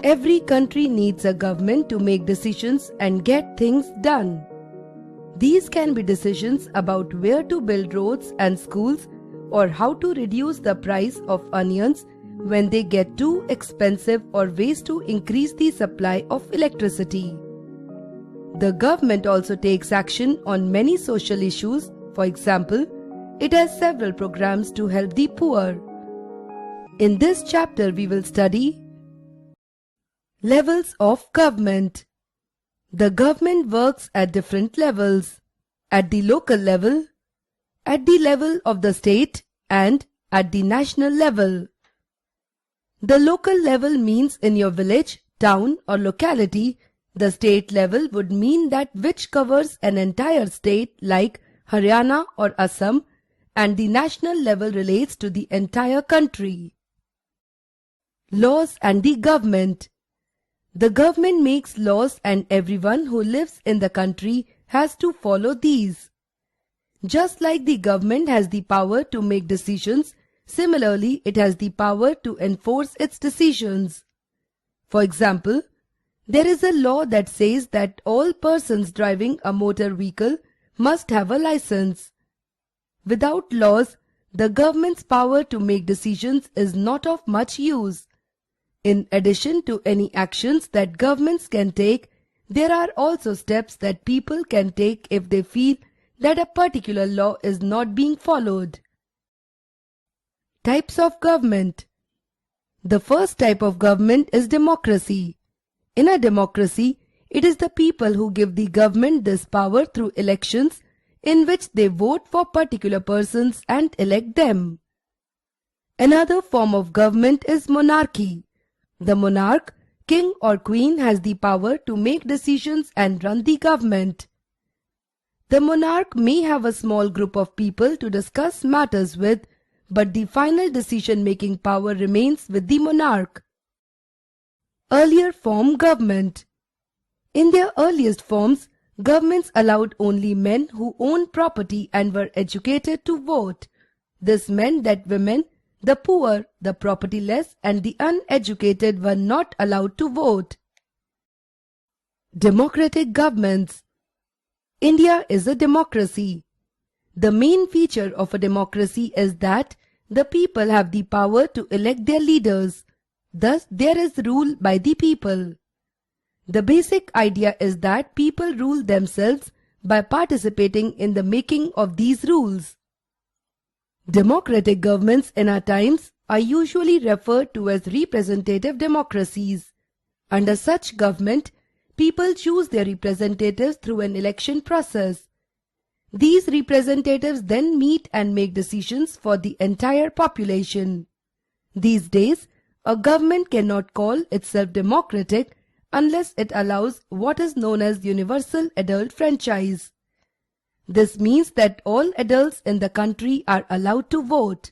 Every country needs a government to make decisions and get things done. These can be decisions about where to build roads and schools or how to reduce the price of onions when they get too expensive or ways to increase the supply of electricity. The government also takes action on many social issues. For example, it has several programs to help the poor. In this chapter, we will study levels of government. The government works at different levels: at the local level, at the level of the state, and at the national level. The local level means in your village, town, or locality. The state level would mean that which covers an entire state like Haryana or Assam, and the national level relates to the entire country. Laws and the government. The government makes laws and everyone who lives in the country has to follow these. Just like the government has the power to make decisions, similarly it has the power to enforce its decisions. For example, there is a law that says that all persons driving a motor vehicle must have a license. Without laws, the government's power to make decisions is not of much use. In addition to any actions that governments can take, there are also steps that people can take if they feel that a particular law is not being followed. Types of government. The first type of government is democracy. In a democracy, it is the people who give the government this power through elections in which they vote for particular persons and elect them. Another form of government is monarchy. The monarch, king or queen, has the power to make decisions and run the government. The monarch may have a small group of people to discuss matters with, but the final decision-making power remains with the monarch. Earlier form government. In their earliest forms, governments allowed only men who owned property and were educated to vote. This meant that women, the poor, the propertyless, and the uneducated were not allowed to vote. Democratic governments. India is a democracy. The main feature of a democracy is that the people have the power to elect their leaders. Thus, there is rule by the people. The basic idea is that people rule themselves by participating in the making of these rules. Democratic governments in our times are usually referred to as representative democracies. Under such government, people choose their representatives through an election process. These representatives then meet and make decisions for the entire population. These days, a government cannot call itself democratic unless it allows what is known as universal adult franchise. This means that all adults in the country are allowed to vote.